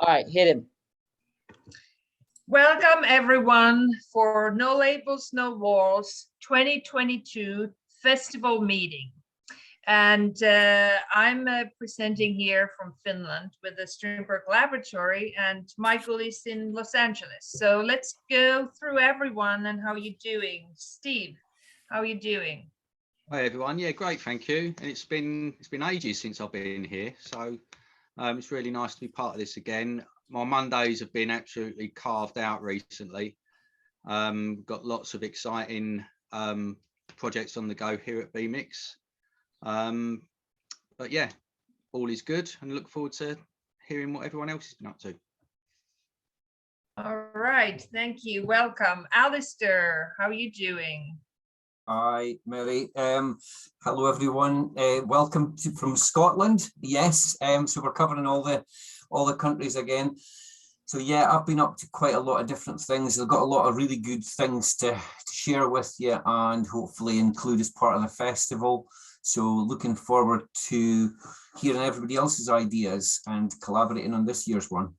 All right, hit him. Welcome everyone for No Labels, No Walls 2022 festival meeting. And I'm presenting here from Finland with the Strindberg Laboratory, and Michael is in Los Angeles. So let's go through everyone and how you doing. Steve, how are you doing? Hi everyone. Yeah, great, thank you. And it's been ages since I've been here, so it's really nice to be part of this again. My Mondays have been absolutely carved out recently. Got lots of exciting projects on the go here at BMix. But yeah, all is good, and look forward to hearing what everyone else has been up to. All right, thank you. Welcome. Alistair, how are you doing? Hi, Mary. Hello, everyone. Welcome from Scotland. Yes, so we're covering all the countries again. So yeah, I've been up to quite a lot of different things. I've got a lot of really good things to share with you and hopefully include as part of the festival. So looking forward to hearing everybody else's ideas and collaborating on this year's one.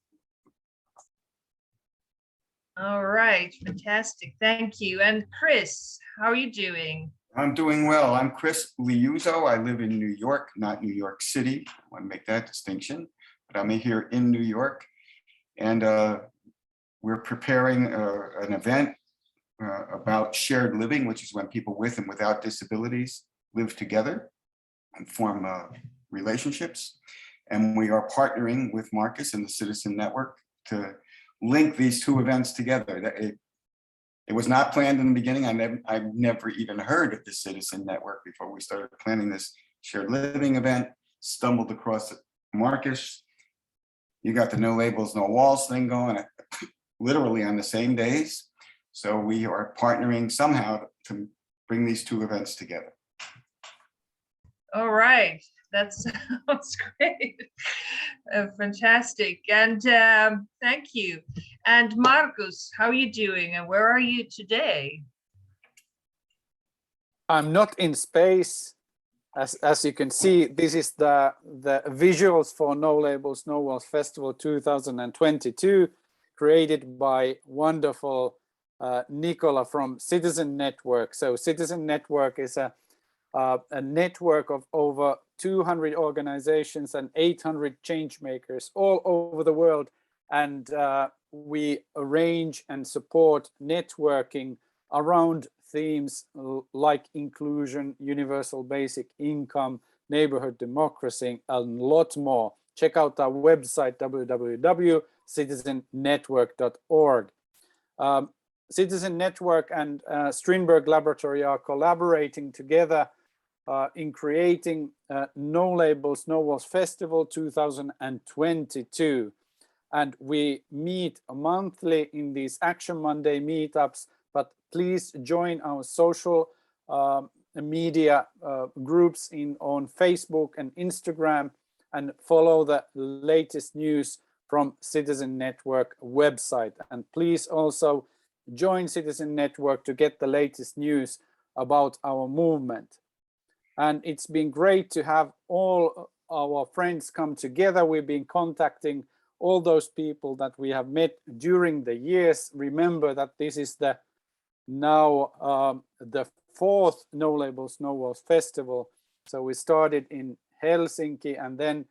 All right, fantastic. Thank you. And Chris, how are you doing? I'm doing well. I'm Chris Liuzzo. I live in New York, not New York City. I want to make that distinction, but I'm here in New York. And we're preparing an event about shared living, which is when people with and without disabilities live together and form relationships. And we are partnering with Marcus and the Citizen Network to link these two events together. It was not planned in the beginning. I've never even heard of the Citizen Network before we started planning this shared living event. Stumbled across Marcus. You got the No Labels, No Walls thing going literally on the same days. So we are partnering somehow to bring these two events together. All right, that sounds great. Fantastic. And thank you. And Marcus, how are you doing and where are you today? I'm not in space. As you can see, this is the visuals for No Labels, No Walls Festival 2022, created by wonderful Nicola from Citizen Network. So Citizen Network is a network of over 200 organizations and 800 change makers all over the world. And we arrange and support networking around themes like inclusion, universal basic income, neighborhood democracy, and a lot more. Check out our website, www.citizennetwork.org. Citizen Network and Strindberg Laboratory are collaborating together in creating No Labels, No Walls Festival 2022. And we meet monthly in these Action Monday meetups, but please join our social media groups on Facebook and Instagram and follow the latest news from Citizen Network website. And please also join Citizen Network to get the latest news about our movement. And it's been great to have all our friends come together. We've been contacting all those people that we have met during the years. Remember that this is the fourth No Labels, No Walls Festival. So we started in Helsinki and then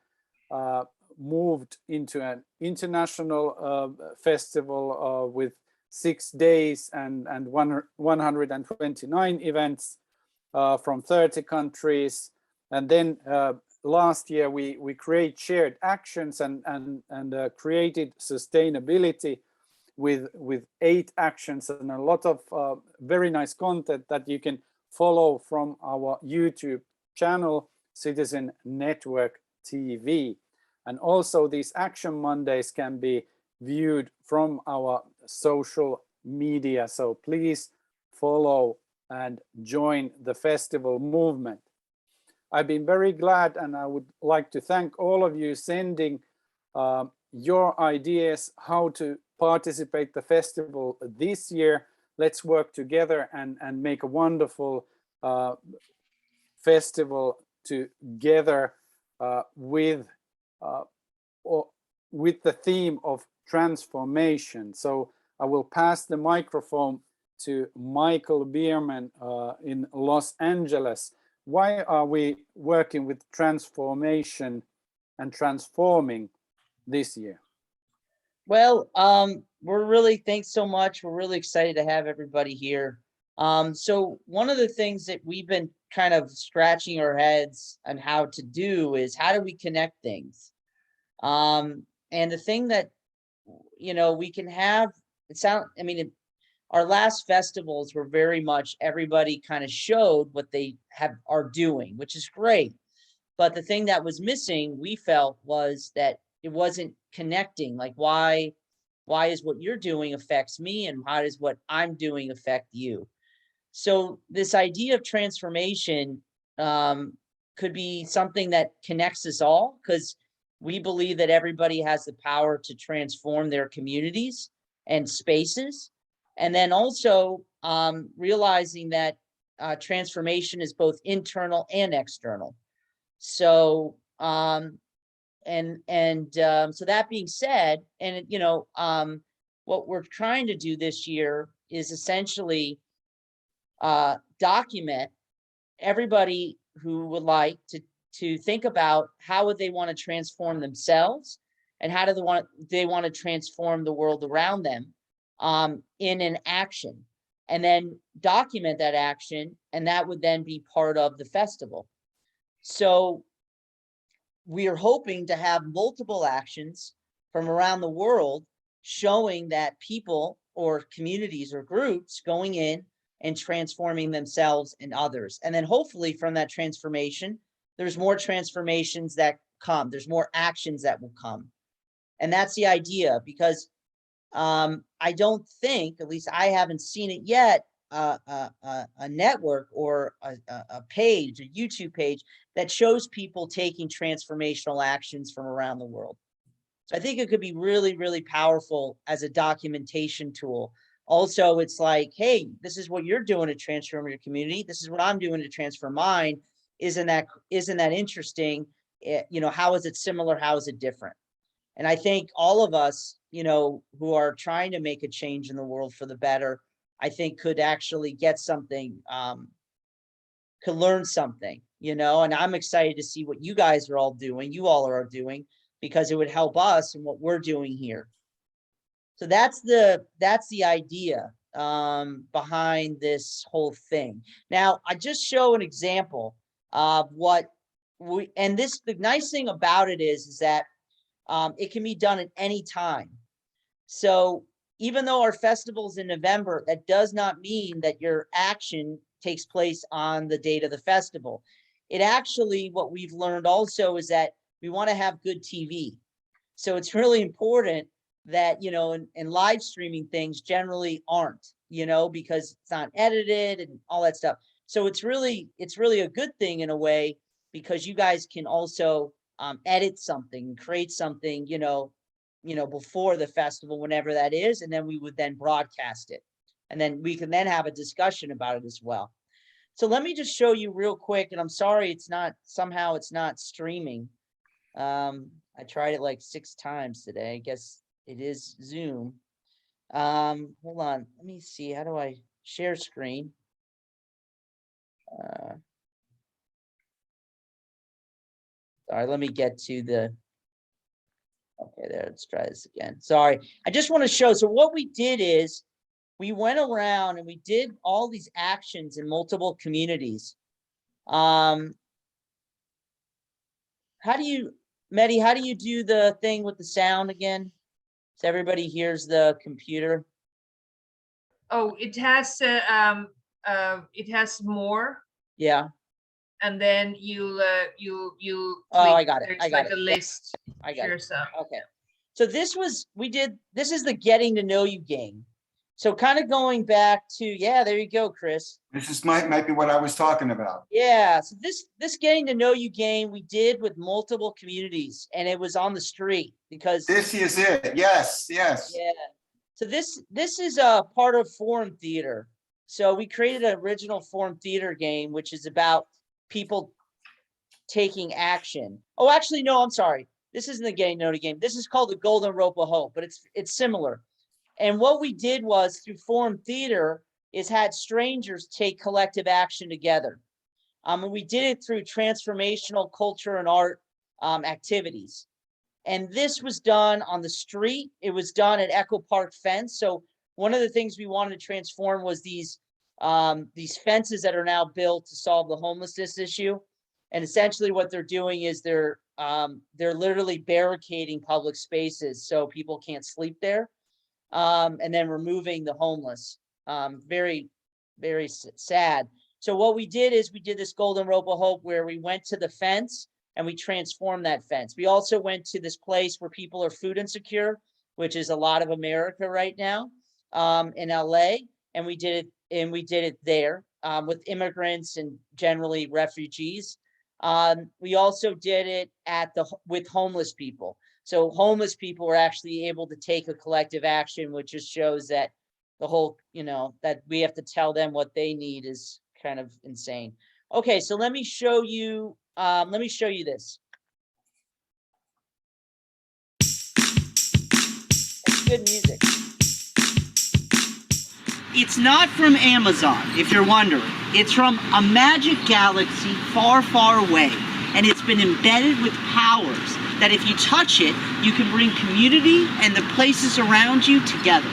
moved into an international festival with 6 days and 129 events from 30 countries. And then last year we create shared actions and created sustainability with 8 actions and a lot of very nice content that you can follow from our YouTube channel, Citizen Network TV. And also these Action Mondays can be viewed from our social media. So please follow and join the festival movement. I've been very glad, and I would like to thank all of you sending your ideas how to participate the festival this year. Let's work together and make a wonderful festival together with with the theme of transformation. So I will pass the microphone to Michael Bierman in Los Angeles. Why are we working with transformation and transforming this year? Well, thanks so much. We're really excited to have everybody here. So one of the things that we've been kind of scratching our heads on how to do is how do we connect things? And the thing that, we can have, our last festivals were very much everybody kind of showed what they are doing, which is great. But the thing that was missing, we felt, was that it wasn't connecting. Like, why is what you're doing affects me, and how does what I'm doing affect you? So this idea of transformation could be something that connects us all, because we believe that everybody has the power to transform their communities and spaces. And then also realizing that transformation is both internal and external. So so that being said, and what we're trying to do this year is essentially document everybody who would like to think about how would they want to transform themselves, and how do they want to transform the world around them in an action, and then document that action, and that would then be part of the festival. So we are hoping to have multiple actions from around the world showing that people or communities or groups going in and transforming themselves and others. And then hopefully from that transformation, there's more transformations that come. There's more actions that will come. And that's the idea, because I don't think, at least I haven't seen it yet, a network or a page, a YouTube page that shows people taking transformational actions from around the world. So I think it could be really, really powerful as a documentation tool. Also, it's like, hey, this is what you're doing to transform your community. This is what I'm doing to transform mine. Isn't that interesting? How is it similar? How is it different? And I think all of us, who are trying to make a change in the world for the better, I think could actually get something, could learn something, and I'm excited to see what you guys are all doing, because it would help us in what we're doing here. So that's the idea behind this whole thing. Now, I just show an example of what the nice thing about it is that it can be done at any time. So even though our festival's in November, that does not mean that your action takes place on the date of the festival. It actually, what we've learned also is that we want to have good TV. So it's really important that, and live streaming things generally aren't, because it's not edited and all that stuff. So it's really a good thing in a way, because you guys can also edit something, create something, before the festival, whenever that is, and then we would then broadcast it, and then we can then have a discussion about it as well. So let me just show you real quick, and I'm sorry it's not streaming. I tried it like 6 times today. I guess it is Zoom. Hold on, let me see, how do I share screen? Sorry, let me get to the, okay, there, let's try this again. Sorry, I just want to show, so what we did is we went around and we did all these actions in multiple communities. How do you, Mehdi, how do you do the thing with the sound again? So everybody hears the computer. Oh, it has more. Yeah. And then you Oh, I got it. There's I got like it. a list. I got Share it. some. Okay. So this is the getting to know you game. So kind of going back to, yeah, there you go, Chris. This might be what I was talking about. Yeah. So this getting to know you game we did with multiple communities, and it was on the street because This is it. Yes. yeah. So this is a part of Forum Theater. So we created an original Forum Theater game, which is about people taking action. Oh, actually, no, I'm sorry. this isn't the Gay Noti game. This is called the Golden Rope of Hope, but it's similar. And what we did was through Forum Theater is had strangers take collective action together. And we did it through transformational culture and art activities. And this was done on the street. It was done at Echo Park Fence. So one of the things we wanted to transform was these fences that are now built to solve the homelessness issue. And essentially what they're doing is they're literally barricading public spaces so people can't sleep there, and then removing the homeless. Very, very sad. So what we did is we did this Golden Rope of Hope where we went to the fence and we transformed that fence. We also went to this place where people are food insecure, which is a lot of America right now, in LA, and we did it there with immigrants and generally refugees. We also did it with homeless people. So homeless people were actually able to take a collective action, which just shows that the whole, that we have to tell them what they need is kind of insane. Okay, so let me show you this. It's good music. It's not from Amazon, if you're wondering. It's from a magic galaxy far, far away. And it's been embedded with powers that if you touch it, you can bring community and the places around you together.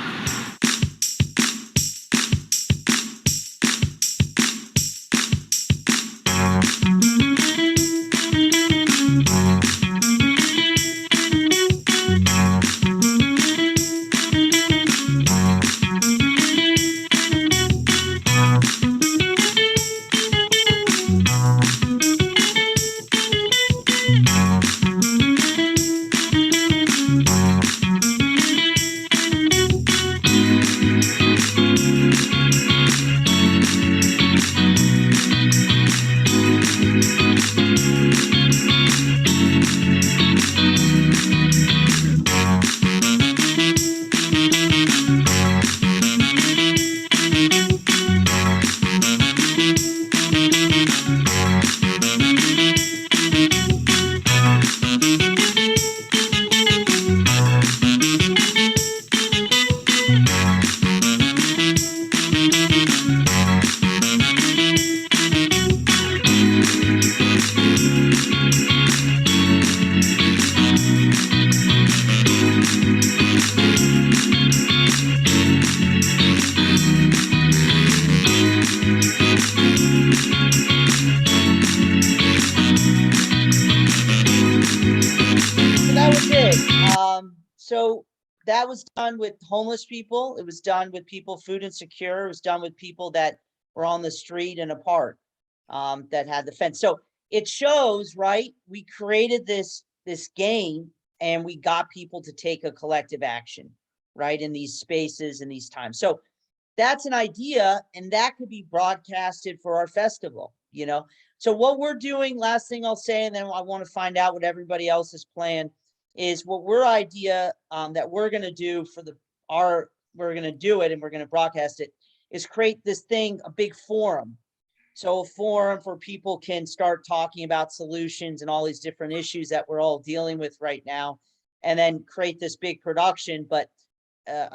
So that was done with homeless people. It was done with people food insecure. It was done with people that were on the street and apart, that had the fence. So it shows, right? We created this game and we got people to take a collective action, right? In these spaces and these times. So that's an idea, and that could be broadcasted for our festival, So what we're doing, last thing I'll say, and then I want to find out what everybody else is planned, is what we're idea that we're going to do for we're going to do it and we're going to broadcast it, is create this thing, a big forum. So a forum where people can start talking about solutions and all these different issues that we're all dealing with right now, and then create this big production. But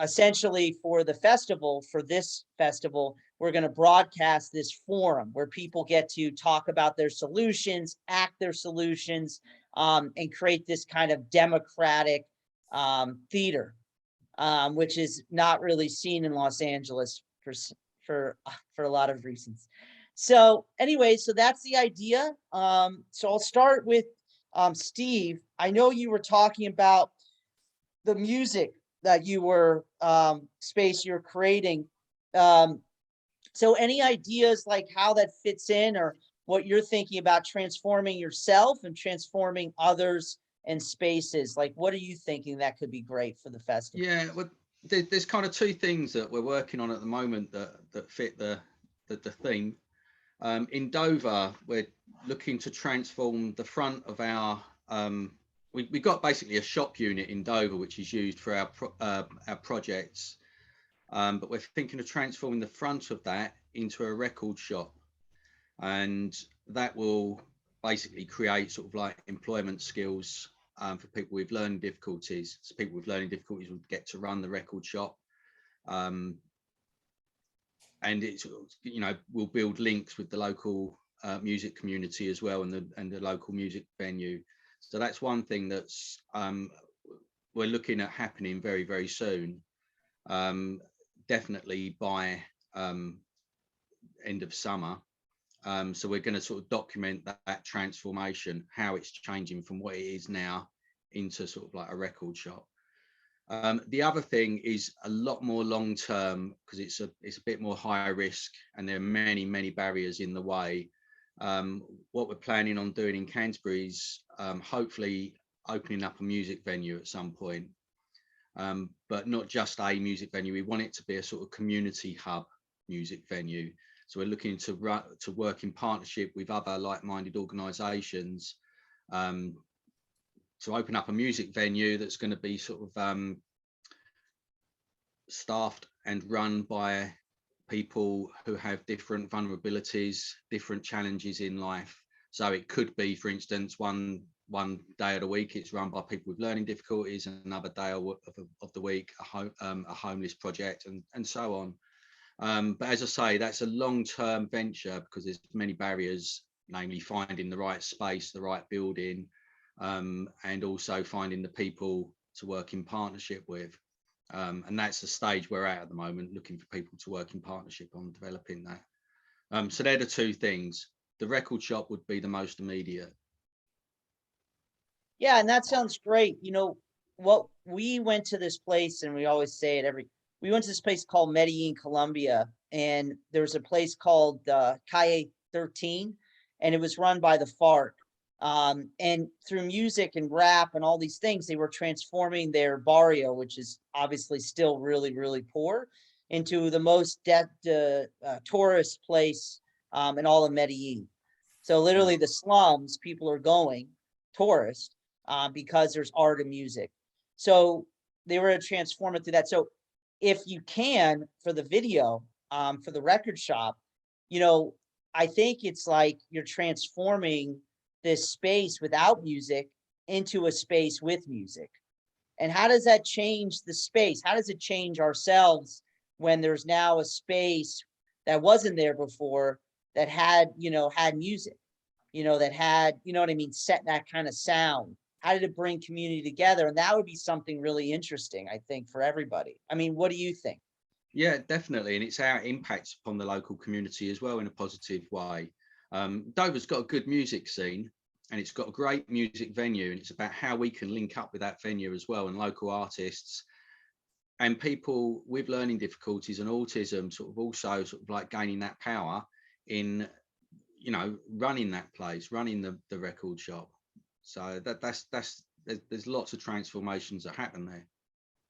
essentially for this festival, we're going to broadcast this forum where people get to talk about their solutions, act their solutions, and create this kind of democratic theater, which is not really seen in Los Angeles for a lot of reasons. So anyway, so that's the idea. So I'll start with Steve. I know you were talking about the music that you were space you're creating. So any ideas like how that fits in, or what you're thinking about transforming yourself and transforming others and spaces? Like, what are you thinking that could be great for the festival? Yeah, well, there's kind of two things that we're working on at the moment that fit the theme. In Dover, we're looking to transform the front of our we've got basically a shop unit in Dover which is used for our projects, but we're thinking of transforming the front of that into a record shop, and that will basically create sort of like employment skills for people with learning difficulties. So people with learning difficulties would get to run the record shop. And it's, you know, we'll build links with the local music community as well, and the local music venue. So that's one thing that's we're looking at happening very, very soon. Definitely by end of summer. So we're going to sort of document that transformation, how it's changing from what it is now into sort of like a record shop. The other thing is a lot more long term, because it's a bit more high risk and there are many, many barriers in the way. What we're planning on doing in Canterbury is hopefully opening up a music venue at some point, but not just a music venue. We want it to be a sort of community hub music venue. So we're looking to work in partnership with other like-minded organisations to open up a music venue that's going to be sort of staffed and run by people who have different vulnerabilities, different challenges in life. So it could be, for instance, one day of the week it's run by people with learning difficulties, and another day of the week a homeless project, and so on. But as I say, that's a long-term venture because there's many barriers, namely finding the right space, the right building, and also finding the people to work in partnership with. And that's the stage we're at the moment, looking for people to work in partnership on developing that. So they're the two things. The record shop would be the most immediate. Yeah, and that sounds great. You know, what we went to this place, and we always say it we went to this place called Medellin, Colombia, and there's a place called Calle 13, and it was run by the FARC. And through music and rap and all these things, they were transforming their barrio, which is obviously still really, really poor, into the most tourist place in all of Medellin. So literally the slums, people are going tourist because there's art and music. So they were to transform it through that. So if you can, for the video, for the record shop, you know, I think it's like you're transforming this space without music into a space with music. And how does that change the space? How does it change ourselves when there's now a space that wasn't there before that had, you know, had music, you know, that had, you know what I mean, set that kind of sound? How did it bring community together? And that would be something really interesting, I think, for everybody. I mean, what do you think? Yeah, definitely. And it's how it impacts upon the local community as well in a positive way. Dover's got a good music scene and it's got a great music venue, and it's about how we can link up with that venue as well, and local artists and people with learning difficulties and autism sort of also sort of like gaining that power in, you know, running that place, running the record shop. So there's lots of transformations that happen there.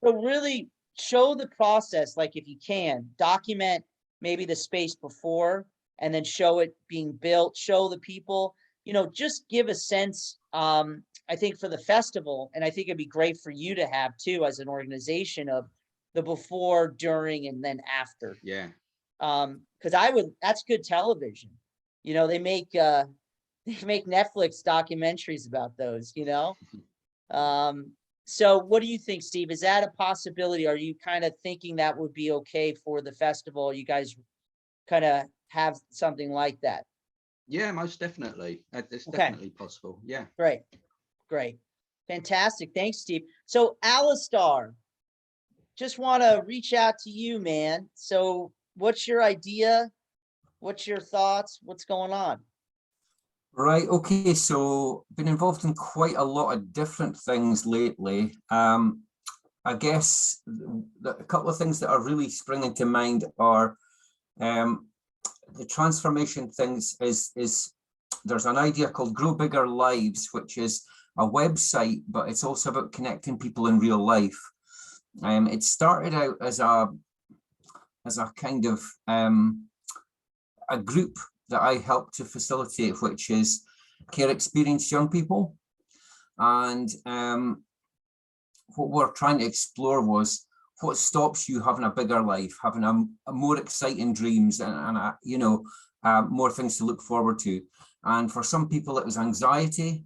So really show the process, like if you can, document maybe the space before and then show it being built, show the people, you know, just give a sense, I think for the festival, and I think it'd be great for you to have too as an organization, of the before, during, and then after. Yeah. Because that's good television. You know, they make Netflix documentaries about those, you know? So what do you think, Steve? Is that a possibility? Are you kind of thinking that would be okay for the festival? You guys kind of have something like that? Yeah, most definitely. It's Okay. definitely possible. Yeah. Great. Great. Fantastic. Thanks, Steve. So Alistar, just want to reach out to you, man. So what's your idea? What's your thoughts? What's going on? Right, okay, so been involved in quite a lot of different things lately. I guess a couple of things that are really springing to mind are the transformation things is there's an idea called Grow Bigger Lives, which is a website, but it's also about connecting people in real life. It started out as a kind of a group that I help to facilitate, which is care experienced young people. And what we're trying to explore was what stops you having a bigger life, having a more exciting dreams and you know, more things to look forward to. And for some people, it was anxiety.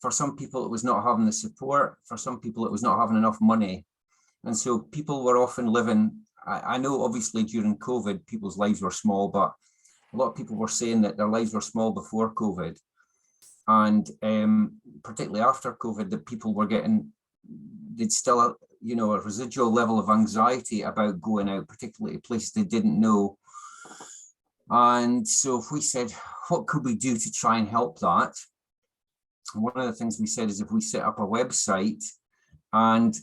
For some people, it was not having the support. For some people, it was not having enough money. And so people were often living, I know obviously during COVID, people's lives were small, but a lot of people were saying that their lives were small before COVID. And particularly after COVID, that people were getting, they'd still, you know, a residual level of anxiety about going out, particularly to places they didn't know. And so if we said, what could we do to try and help that? One of the things we said is if we set up a website and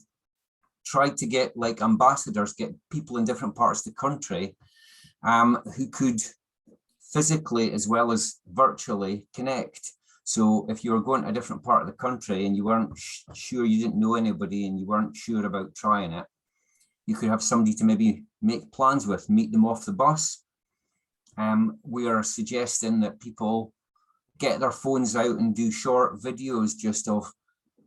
tried to get like ambassadors, get people in different parts of the country who could physically as well as virtually connect. So if you were going to a different part of the country and you weren't sure, you didn't know anybody and you weren't sure about trying it, you could have somebody to maybe make plans with, meet them off the bus. We are suggesting that people get their phones out and do short videos just of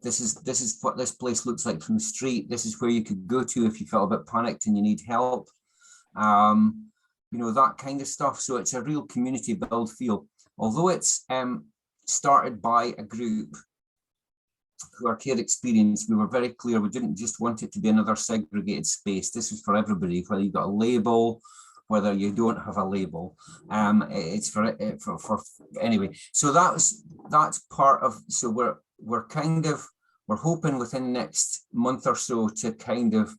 this is what this place looks like from the street. This is where you could go to if you felt a bit panicked and you need help. You know, that kind of stuff. So it's a real community build feel. Although it's started by a group who are care experience, we were very clear we didn't just want it to be another segregated space. This is for everybody, whether you've got a label, whether you don't have a label. It's for anyway. So that's part of, so we're hoping within the next month or so to kind of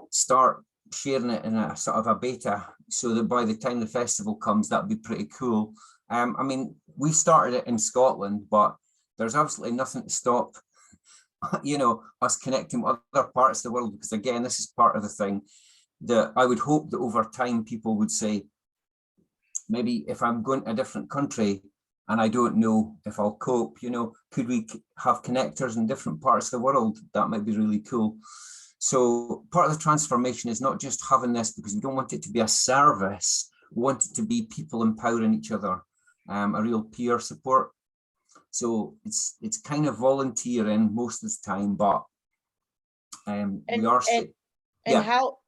start sharing it in a sort of a beta, so that by the time the festival comes, that'd be pretty cool. I mean, we started it in Scotland, but there's absolutely nothing to stop, you know, us connecting with other parts of the world, because again, this is part of the thing that I would hope that over time people would say, maybe if I'm going to a different country and I don't know if I'll cope, you know, could we have connectors in different parts of the world? That might be really cool. So part of the transformation is not just having this because we don't want it to be a service. We want it to be people empowering each other, a real peer support. So it's kind of volunteering most of the time, but we are. And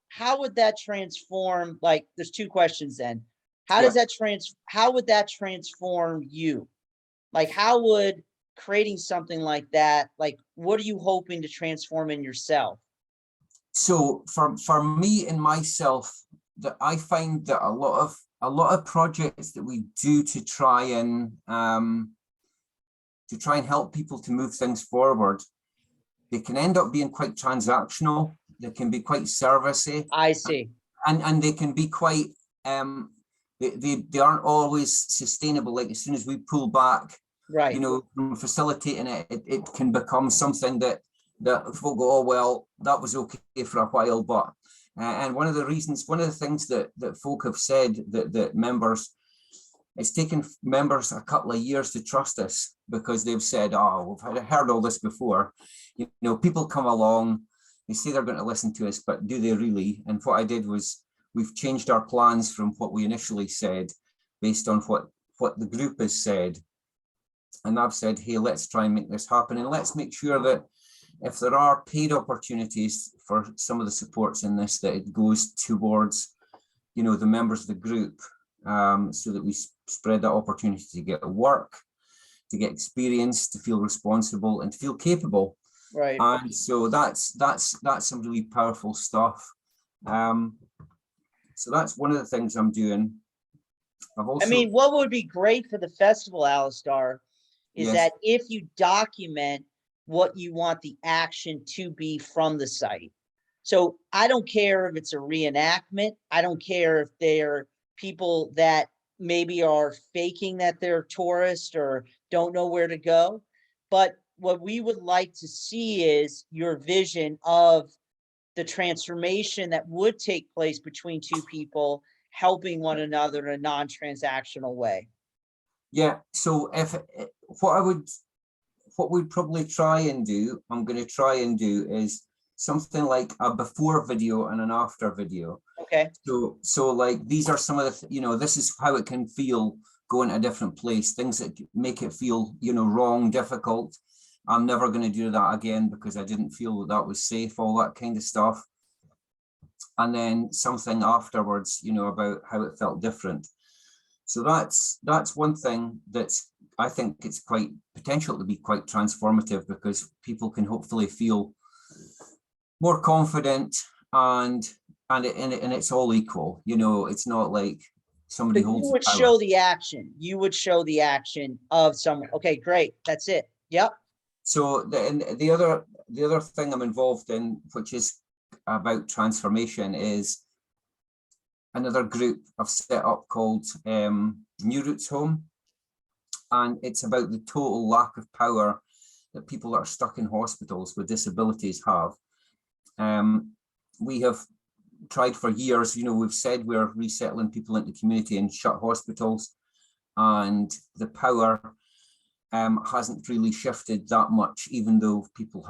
how would that transform? Like, there's two questions then. How does that how would that transform you? Like, how would creating something like that, like, what are you hoping to transform in yourself? So for me and myself, that I find that a lot of projects that we do to try and help people to move things forward, they can end up being quite transactional. They can be quite servicey. I see. And they can be quite they aren't always sustainable. Like as soon as we pull back, right, you know, from facilitating it can become something that folk go, oh well, that was okay for a while, but and one of the things that folk have said that members, it's taken members a couple of years to trust us, because they've said, oh, we've heard all this before. You know, people come along, they say they're going to listen to us, but do they really? And what I did was, we've changed our plans from what we initially said based on what the group has said. And I've said, hey, let's try and make this happen. And let's make sure that if there are paid opportunities for some of the supports in this, that it goes towards, you know, the members of the group, so that we spread that opportunity to get work, to get experience, to feel responsible and to feel capable. Right. And so that's some really powerful stuff. So that's one of the things I'm doing. I mean, what would be great for the festival, Alistair, is that if you document what you want the action to be from the site. So I don't care if it's a reenactment. I don't care if they're people that maybe are faking that they're tourists or don't know where to go. But what we would like to see is your vision of the transformation that would take place between two people helping one another in a non-transactional way. Yeah, so if what we'd probably try and do, I'm going to try and do, is something like a before video and an after video. Okay. So like, these are some of the, you know, this is how it can feel going to a different place, things that make it feel, you know, wrong, difficult. I'm never going to do that again because I didn't feel that was safe, all that kind of stuff. And then something afterwards, you know, about how it felt different. So that's one thing that's I think it's quite potential to be quite transformative, because people can hopefully feel more confident, and it's all equal. You know, it's not like somebody But you holds the would power. show the action. You would show the action of someone. Okay, great. That's it. Yep. So the other thing I'm involved in, which is about transformation, is another group I've set up called New Roots Home, and it's about the total lack of power that people that are stuck in hospitals with disabilities have. We have tried for years, you know, we've said we're resettling people into the community and shut hospitals, and the power hasn't really shifted that much, even though people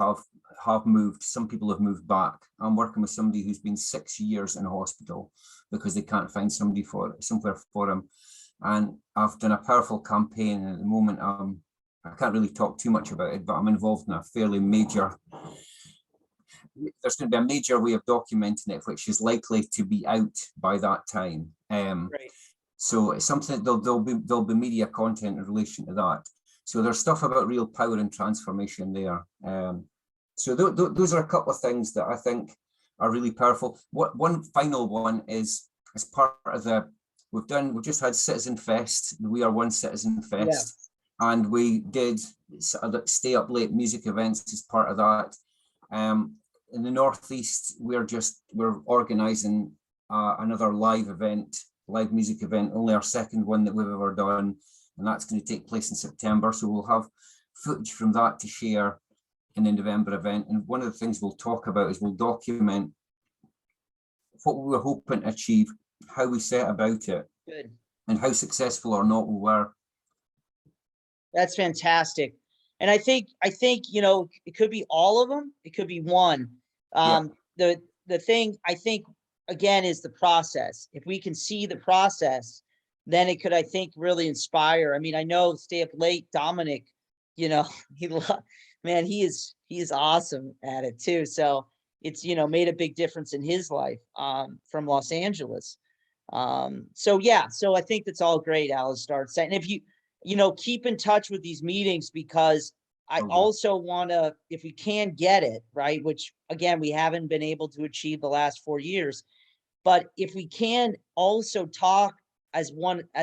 have moved. Some people have moved back. I'm working with somebody who's been 6 years in a hospital because they can't find somewhere for him. And I've done a powerful campaign, and at the moment I can't really talk too much about it, but I'm involved in a fairly major, there's going to be a major way of documenting it, which is likely to be out by that time. Great. So it's something, there'll be media content in relation to that. So there's stuff about real power and transformation there. So those are a couple of things that I think are really powerful. One final one is, as part of we've just had Citizen Fest, We Are One Citizen Fest, and we did stay up late music events as part of that. In the Northeast, we're organising another live music event, only our second one that we've ever done, and that's going to take place in September. So we'll have footage from that to share in the November event. And one of the things we'll talk about is we'll document what we were hoping to achieve, how we set about it, Good. and how successful or not we were. That's fantastic. And I think, you know, it could be all of them. It could be one. The thing I think, again, is the process. If we can see the process, then it could, I think, really inspire. I mean, I know Stay Up Late, Dominic, you know, man, he is awesome at it too. So it's, you know, made a big difference in his life from Los Angeles. So yeah, so I think that's all great, Alistair. And if you know, keep in touch with these meetings, because I also want to, if we can get it, right, which again, we haven't been able to achieve the last 4 years, but if we can also talk as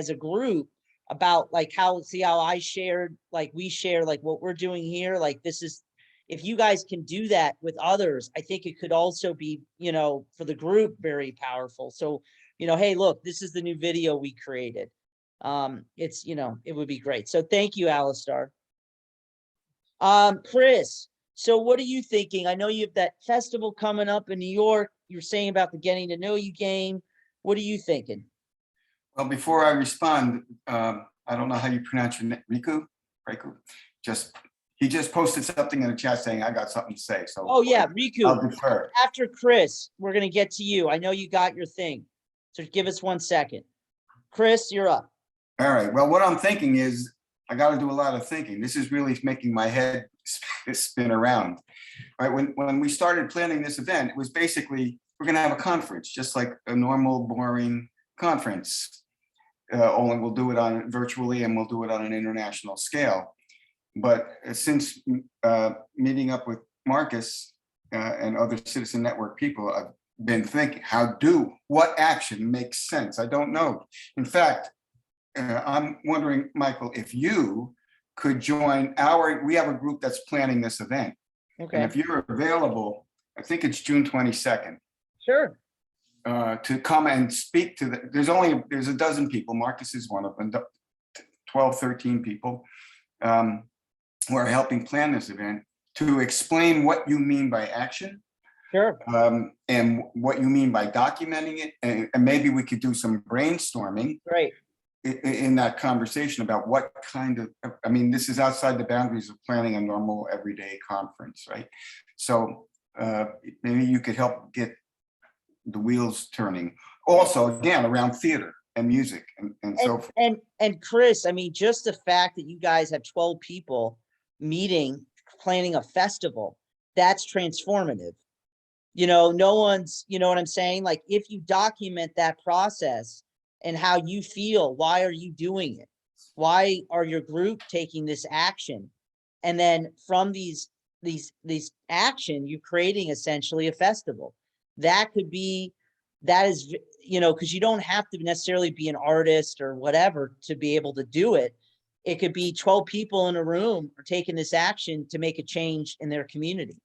a group about like how I shared, like we share, like what we're doing here, like this is, if you guys can do that with others, I think it could also be, you know, for the group, very powerful. So, you know, hey, look, this is the new video we created. It's, you know, it would be great. So thank you, Alistair. Chris, so what are you thinking? I know you have that festival coming up in New York. You're saying about the Getting to Know You game. What are you thinking? Well, before I respond, I don't know how you pronounce your name, Riku? He just posted something in the chat saying, I got something to say. So oh yeah, Riku. I'll defer. After Chris, we're going to get to you. I know you got your thing. So give us 1 second. Chris, you're up. All right. Well, what I'm thinking is I got to do a lot of thinking. This is really making my head spin around. All right. When we started planning this event, it was basically, we're going to have a conference, just like a normal, boring conference. Only we'll do it virtually, and we'll do it on an international scale. But since meeting up with Marcus and other Citizen Network people, I've been thinking, what action makes sense? I don't know. In fact, I'm wondering, Michael, if you could join we have a group that's planning this event. Okay. And if you're available, I think it's June 22nd. Sure. To come and speak to there's a dozen people, Marcus is one of them, 12, 13 people who are helping plan this event, to explain what you mean by action. Sure. And what you mean by documenting it. And maybe we could do some brainstorming. Great. In that conversation about what kind of, I mean, this is outside the boundaries of planning a normal everyday conference, right? So maybe you could help get the wheels turning. Also, again, around theater and music and so forth. And Chris, I mean, just the fact that you guys have 12 people meeting, planning a festival, that's transformative. You know, no one's, you know what I'm saying? Like, if you document that process and how you feel, why are you doing it? Why are your group taking this action? And then from these action, you're creating essentially a festival. That is, because you don't have to necessarily be an artist or whatever to be able to do it. It could be 12 people in a room are taking this action to make a change in their community.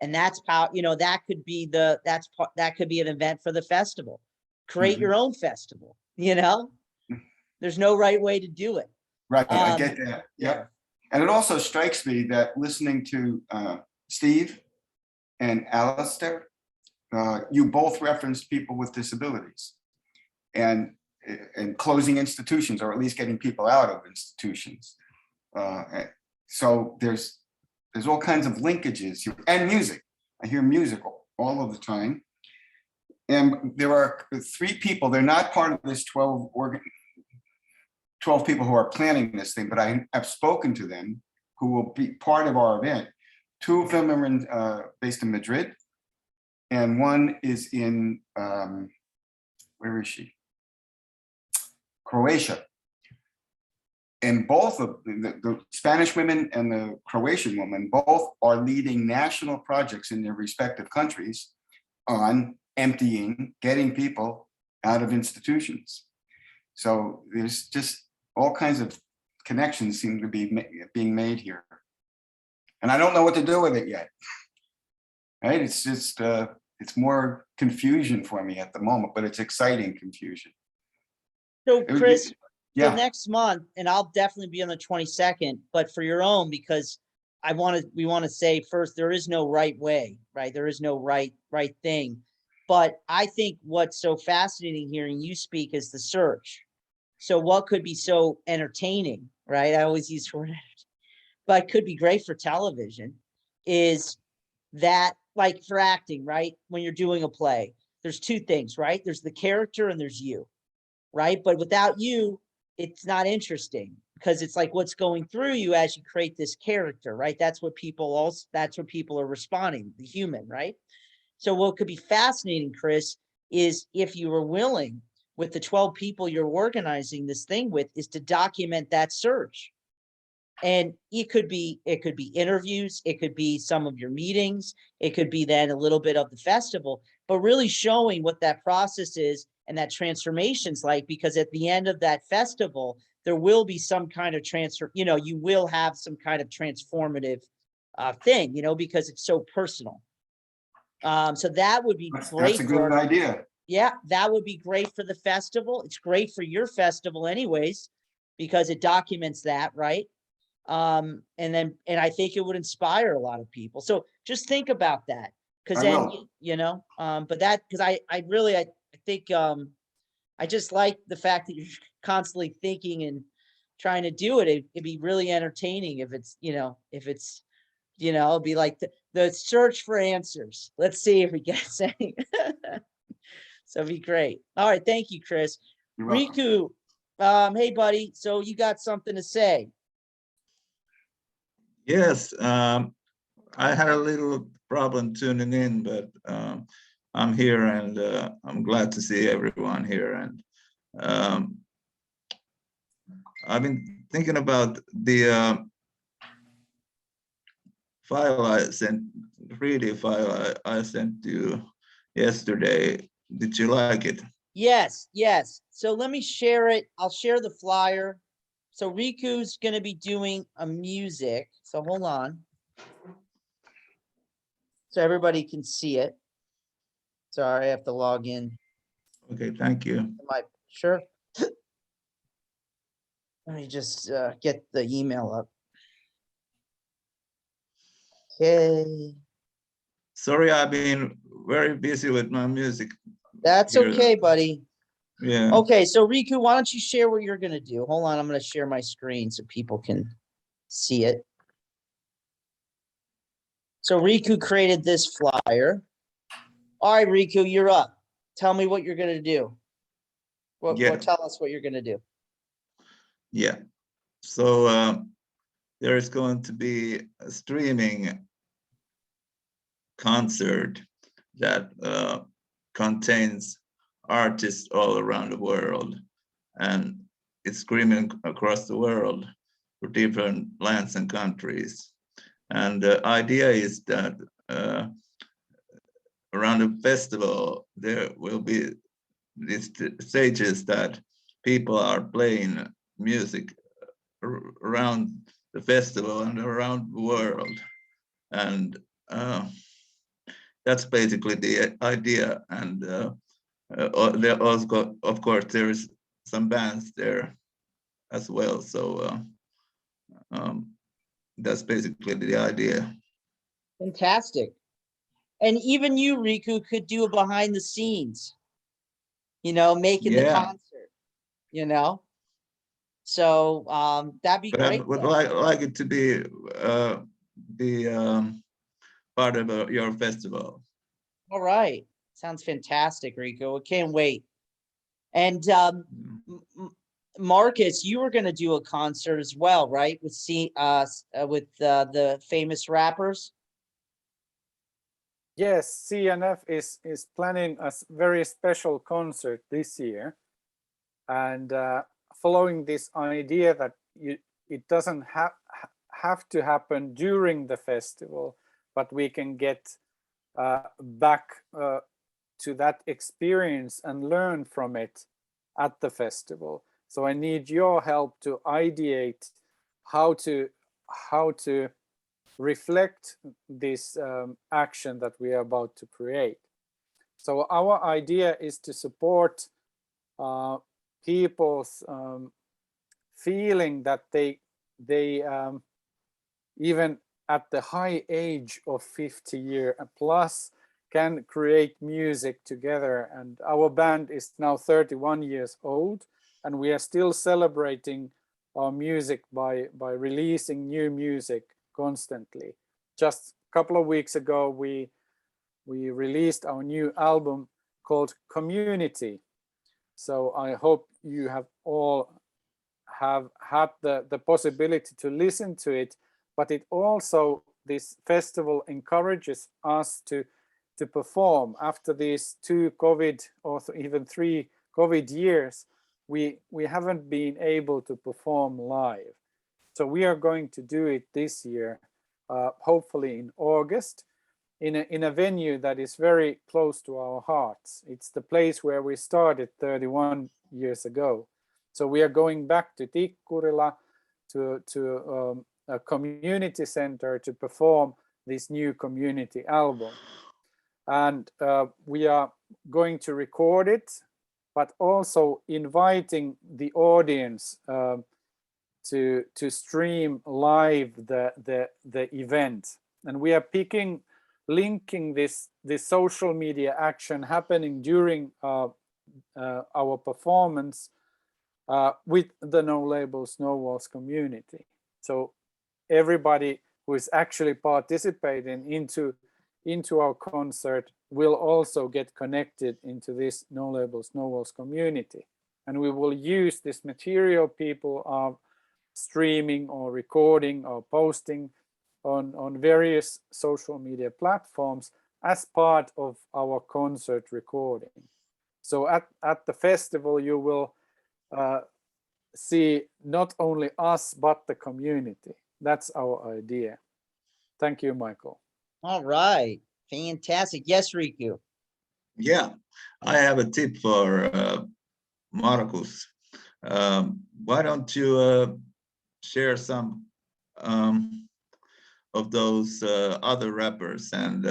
And that's how, that could be that could be an event for the festival. Create your own festival, there's no right way to do it. Right, I get that. Yep. And it also strikes me that listening to Steve and Alistair, you both referenced people with disabilities and closing institutions, or at least getting people out of institutions. So there's all kinds of linkages here, and music. I hear music all of the time. And there are 3 people, they're not part of this 12 people who are planning this thing, but I have spoken to them, who will be part of our event. 2 of them are based in Madrid, and one is in, where is she? Croatia. And both of the Spanish women and the Croatian woman, both are leading national projects in their respective countries on getting people out of institutions. So there's just all kinds of connections seem to be being made here. And I don't know what to do with it yet. Right? It's just, it's more confusion for me at the moment, but it's exciting confusion. So Chris, yeah. next month, and I'll definitely be on the 22nd, but for your own, because we want to say first, there is no right way, right? There is no right thing. But I think what's so fascinating hearing you speak is the search. So what could be so entertaining, right? I always use the word, but could be great for television, is that, like for acting, right? When you're doing a play, there's 2 things, right? There's the character and there's you, right? But without you, it's not interesting, because it's like what's going through you as you create this character, right? That's what people are responding, the human, right? So what could be fascinating, Chris, is if you were willing, with the 12 people you're organizing this thing with, is to document that search. And it could be interviews, it could be some of your meetings, it could be then a little bit of the festival, but really showing what that process is and that transformation's like, because at the end of that festival, there will be some kind of you will have some kind of transformative thing, because it's so personal. So that would be great. That's a good idea. Yeah, that would be great for the festival. It's great for your festival anyways, because it documents that, right? And I think it would inspire a lot of people. So just think about that, because then, but that, because I think, I just like the fact that you're constantly thinking and trying to do it. It'd be really entertaining if it's, it'd be like the search for answers. Let's see if we get anything. So it'd be great. All right. Thank you, Chris. Riku, hey, buddy. So you got something to say? Yes. I had a little problem tuning in, but I'm here, and I'm glad to see everyone here. And I've been thinking about the file I sent, 3D file I sent you yesterday. Did you like it? Yes. So let me share it. I'll share the flyer. So Riku's going to be doing a music. So hold on. So everybody can see it. Sorry, I have to log in. Okay, thank you. Sure. Let me just get the email up. Okay. Sorry, I've been very busy with my music. That's here. okay, buddy. Yeah. Okay, so Riku, why don't you share what you're going to do? Hold on, I'm going to share my screen so people can see it. So Riku created this flyer. All right, Riku, you're up. Tell me what you're going to do. Tell us what you're going to do. Yeah. So there is going to be a streaming concert that contains artists all around the world, and it's screaming across the world for different lands and countries. And the idea is that around the festival, there will be these stages that people are playing music around the festival and around the world. And that's basically the idea. And there also, of course, there is some bands there as well. So that's basically the idea. Fantastic. And even you, Riku, could do a behind the scenes, making the Yeah. concert, So that'd be But I great. would then. like it to be part of your festival. All right. Sounds fantastic, Riku. I can't wait. And Marcus, you were going to do a concert as well, right? With the famous rappers. Yes, CNF is planning a very special concert this year, and following this idea that it doesn't have to happen during the festival, but we can get back to that experience and learn from it at the festival. So I need your help to ideate how to reflect this action that we are about to create. So our idea is to support people's feeling that they even at the high age of 50 years plus can create music together. And our band is now 31 years old, and we are still celebrating our music by releasing new music constantly. Just a couple of weeks ago, we released our new album called Community. So I hope you have all have had the possibility to listen to it, but it also, this festival encourages us to perform. After these 2 COVID or even 3 COVID years, we haven't been able to perform live. So we are going to do it this year, hopefully in August, in a venue that is very close to our hearts. It's the place where we started 31 years ago. So we are going back to Tikkurila, to a community center to perform this new community album. And we are going to record it, but also inviting the audience to stream live the event. And we are linking this social media action happening during our performance with the No Labels, No Walls community. So everybody who is actually participating into our concert will also get connected into this No Labels, No Walls community. And we will use this material people are streaming or recording or posting on various social media platforms as part of our concert recording. So at the festival, you will see not only us, but the community. That's our idea. Thank you, Michael. All right. Fantastic. Yes, Riku. Yeah, I have a tip for Markus. Why don't you share some of those other rappers and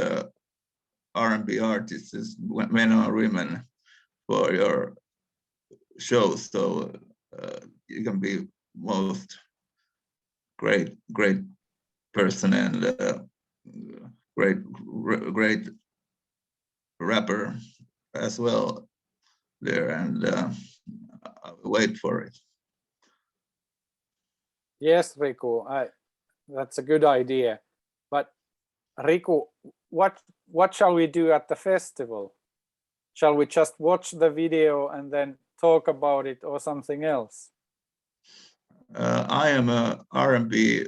R&B artists, men or women, for your shows, so you can be most great person and great rapper as well there, and I'll wait for it. Yes, Riku, that's a good idea. But Riku, what shall we do at the festival? Shall we just watch the video and then talk about it, or something else? I am a R&B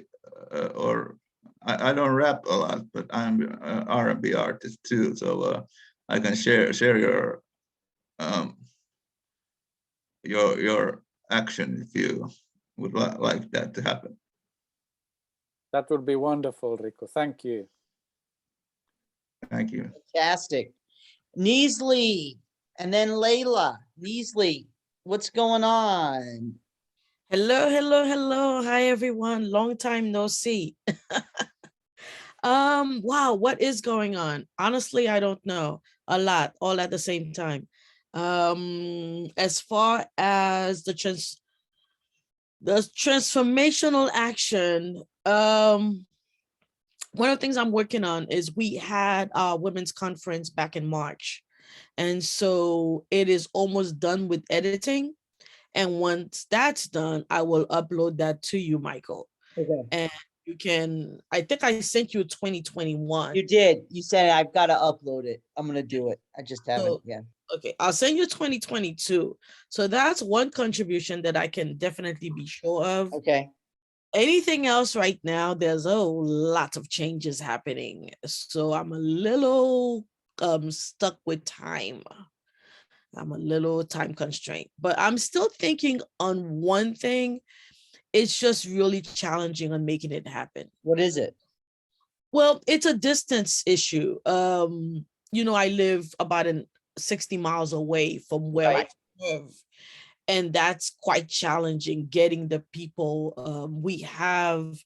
or I don't rap a lot, but I'm an R&B artist too, so I can share your action if you would like that to happen. That would be wonderful, Rico. Thank you. Thank you. Fantastic. Neasley, and then Layla. Neasley, what's going on? Hello, hello, hello. Hi, everyone. Long time no see. Wow, what is going on? Honestly, I don't know. A lot, all at the same time. As far as the transformational action, one of the things I'm working on is we had our women's conference back in March. And so it is almost done with editing. And once that's done, I will upload that to you, Michael. Okay. And you can, I think I sent you 2021. You did. You said I've got to upload it. I'm going to do it. I just haven't. So, Yeah. Okay, I'll send you 2022. So that's one contribution that I can definitely be sure of. Okay. Anything else right now, there's a lot of changes happening. So I'm a little stuck with time. I'm a little time constrained, but I'm still thinking on one thing. It's just really challenging on making it happen. What is it? Well, it's a distance issue. You know, I live about 60 miles away from where I live. And that's quite challenging getting the people. We have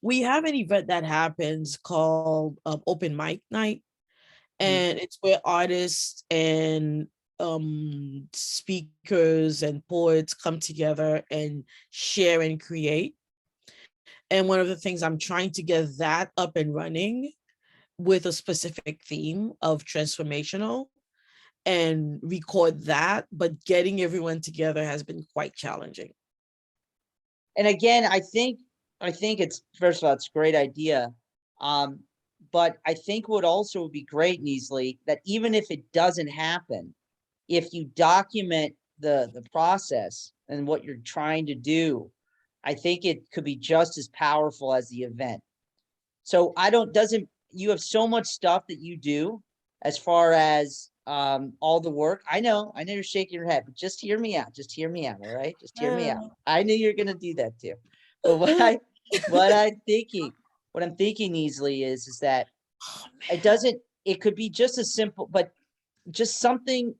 an event that happens called Open Mic Night. And it's where artists and speakers and poets come together and share and create. And one of the things I'm trying to get that up and running with a specific theme of transformational and record that, but getting everyone together has been quite challenging. And again, I think it's, first of all, it's a great idea. But I think what also would be great, Neasley, that even if it doesn't happen, if you document the process and what you're trying to do, I think it could be just as powerful as the event. So you have so much stuff that you do as far as all the work. I know you're shaking your head, but just hear me out. Just hear me out. All right. Just hear me out. I knew you're going to do that too. But what I'm thinking easily is that it could be just as simple, but just something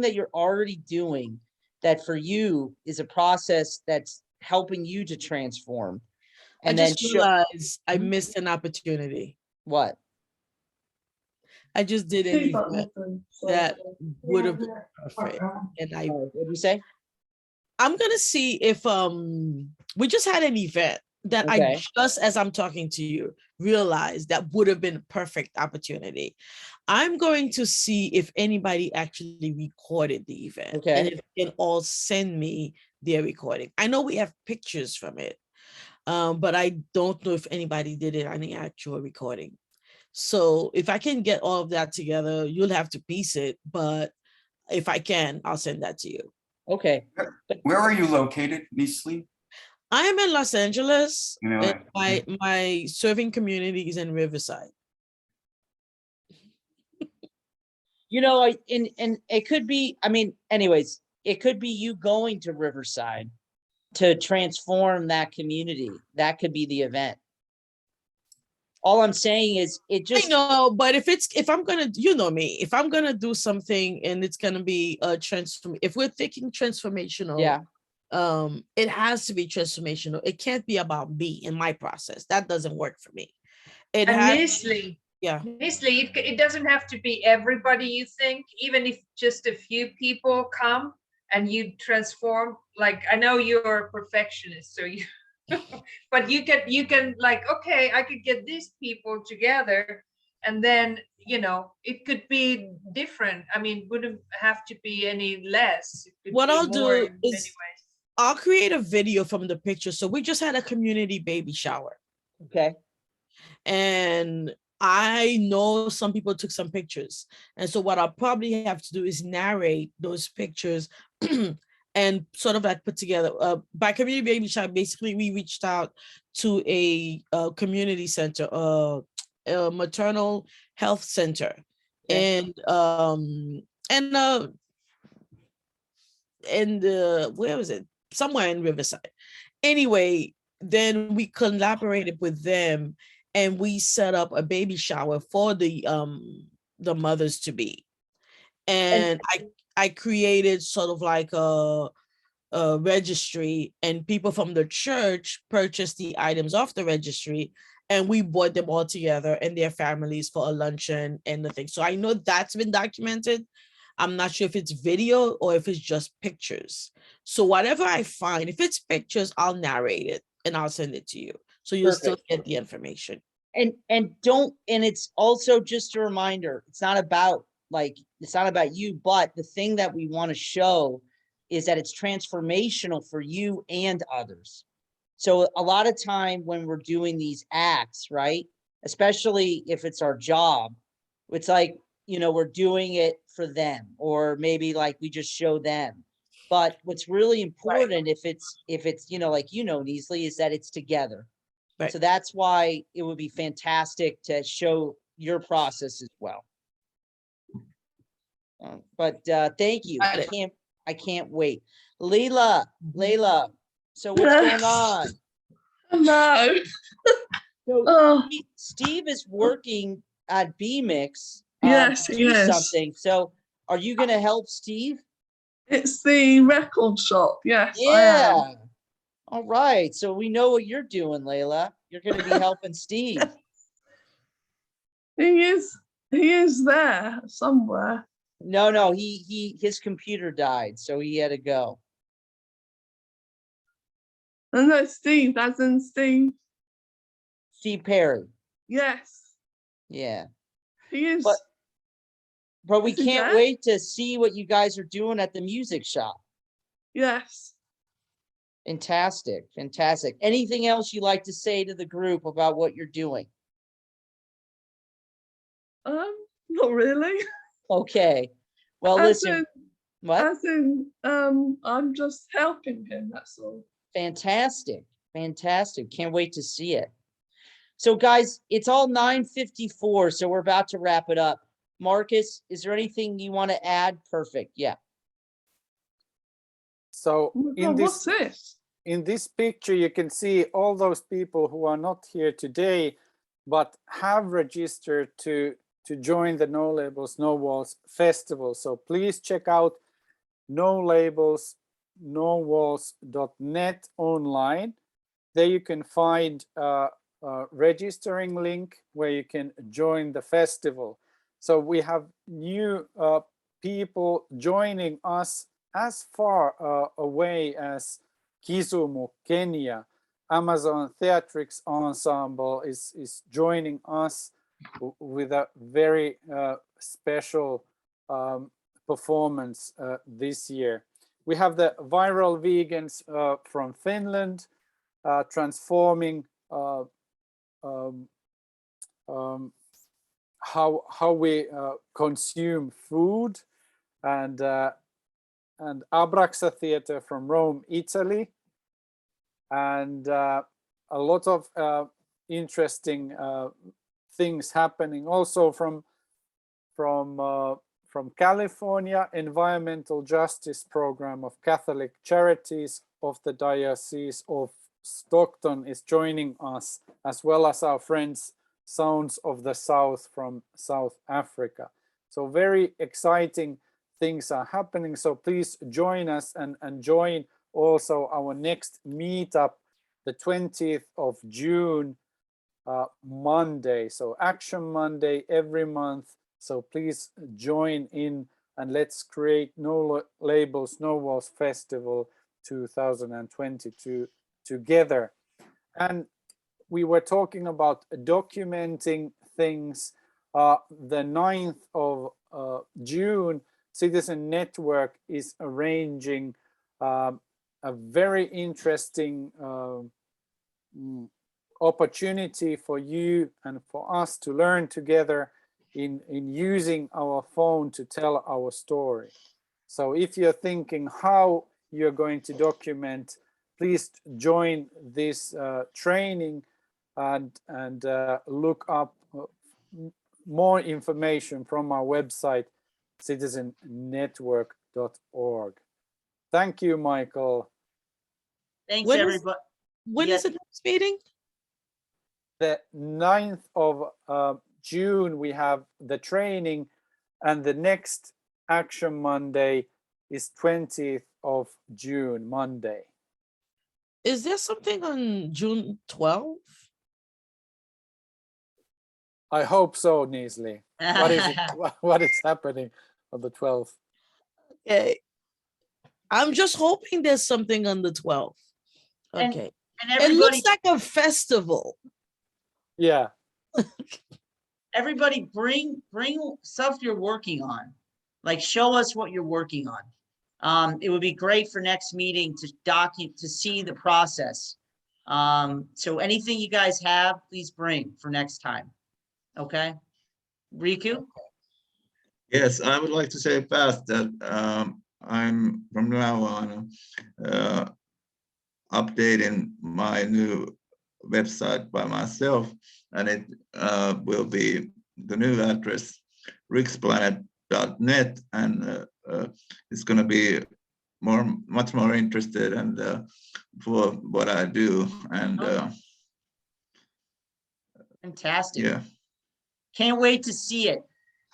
that you're already doing that for you is a process that's helping you to transform. And I just realized I missed an opportunity. What? I just did an event that would have been perfect. And what did you say? I'm gonna see if we just had an event that I just, as I'm talking to you, realized that would have been a perfect opportunity. I'm going to see if anybody actually recorded the event and if they can all send me their recording. I know we have pictures from it, but I don't know if anybody did it on the actual recording. So if I can get all of that together, you'll have to piece it, but if I can, I'll send that to you. Okay. Where are you located, Neasley? I am in Los Angeles. You know, and my serving community is in Riverside. You know, and it could be, I mean, anyways, it could be you going to Riverside to transform that community. That could be the event. All I'm saying is it just, I know, but if I'm gonna, you know me, if I'm gonna do something and it's gonna be a if we're thinking transformational, it has to be transformational. It can't be about me and my process. That doesn't work for me. And Neasley, it doesn't have to be everybody you think, even if just a few people come and you transform. Like, I know you're a perfectionist, so you but you can like, okay, I could get these people together, and then, you know, it could be different. I mean, wouldn't have to be any less. What I'll do is I'll create a video from the picture. So we just had a community baby shower. Okay. And I know some people took some pictures. And so what I'll probably have to do is narrate those pictures and sort of like put together by community baby shower. Basically, we reached out to a community center, a maternal health center, and in the, where was it? Somewhere in Riverside. Anyway, then we collaborated with them and we set up a baby shower for the mothers to be. And I created sort of like a registry, and people from the church purchased the items off the registry, and we brought them all together and their families for a luncheon and the thing. So I know that's been documented. I'm not sure if it's video or if it's just pictures. So whatever I find, if it's pictures, I'll narrate it and I'll send it to you. So you'll still get the information. And it's also just a reminder, it's not about you, but the thing that we want to show is that it's transformational for you and others. So a lot of time when we're doing these acts, right, especially if it's our job, it's like, we're doing it for them, or maybe like we just show them. But what's really important, if it's, like, Neasley, is that it's together. Right. So that's why it would be fantastic to show your process as well. But thank you. I can't wait. Layla, so what's going on? No. So Steve is working at BMix. Yes, to do something. So are you going to help Steve? It's the record shop. Yes, I Yeah. am. All right. So we know what you're doing, Layla. You're going to be helping Steve. He is there somewhere. No, his computer died, so he had to go. And no, Steve, as in Steve. Steve Perry. Yes. Yeah. He is. But we Is he can't there? wait to see what you guys are doing at the music shop. Yes. Fantastic. Anything else you'd like to say to the group about what you're doing? Not really. Okay. Well, As listen. in, What? As in, I'm just helping him, that's all. Fantastic. Can't wait to see it. So guys, it's all 9:54, so we're about to wrap it up. Marcus, is there anything you want to add? Perfect. Yeah. So What's this? in this picture, you can see all those people who are not here today, but have registered to join the No Labels, No Walls Festival. So please check out nolabelsnowalls.net online. There you can find a registering link where you can join the festival. So we have new people joining us as far away as Kisumu, Kenya. Amazon Theatrics Ensemble is joining us with a very special performance this year. We have the Viral Vegans from Finland transforming how we consume food, and Abraxa Theatre from Rome, Italy, and a lot of interesting things happening also from California. Environmental Justice Program of Catholic Charities of the Diocese of Stockton is joining us, as well as our friends Sounds of the South from South Africa. So very exciting things are happening. So please join us and join also our next meetup, the 20th of June, Monday. So Action Monday every month. So please join in and let's create No Labels, No Walls Festival 2022 together. And we were talking about documenting things. The 9th of June, Citizen Network is arranging a very interesting opportunity for you and for us to learn together in using our phone to tell our story. So if you're thinking how you're going to document, please join this training and look up more information from our website, citizennetwork.org. Thank you, Michael. Thanks, When is- everybody. When Yeah. is the next meeting? The 9th of June, we have the training, and the next Action Monday is 20th of June, Monday. Is there something on June 12th? I hope so, Neasley. What is it? What is happening on the 12th? Okay. I'm just hoping there's something on the 12th. And- Okay. And It everybody, looks like a festival. Yeah. everybody bring stuff you're working on. Like, show us what you're working on. It would be great for next meeting to see the process. So anything you guys have, please bring for next time. Okay? Riku? Yes, I would like to say fast that I'm from now on updating my new website by myself, and it will be the new address riksplanet.net, and it's going to be much more interested and for what I do, and Fantastic. yeah. Can't wait to see it.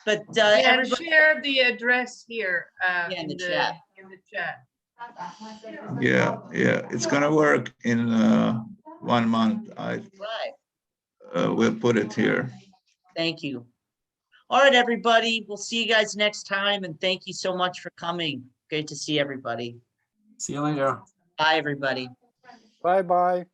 But And everybody, share the address here in the chat. in the chat. Yeah, it's gonna work in 1 month. I Right. will put it here. Thank you. All right, everybody. We'll see you guys next time. And thank you so much for coming. Great to see everybody. See you later. Bye, everybody. Bye-bye.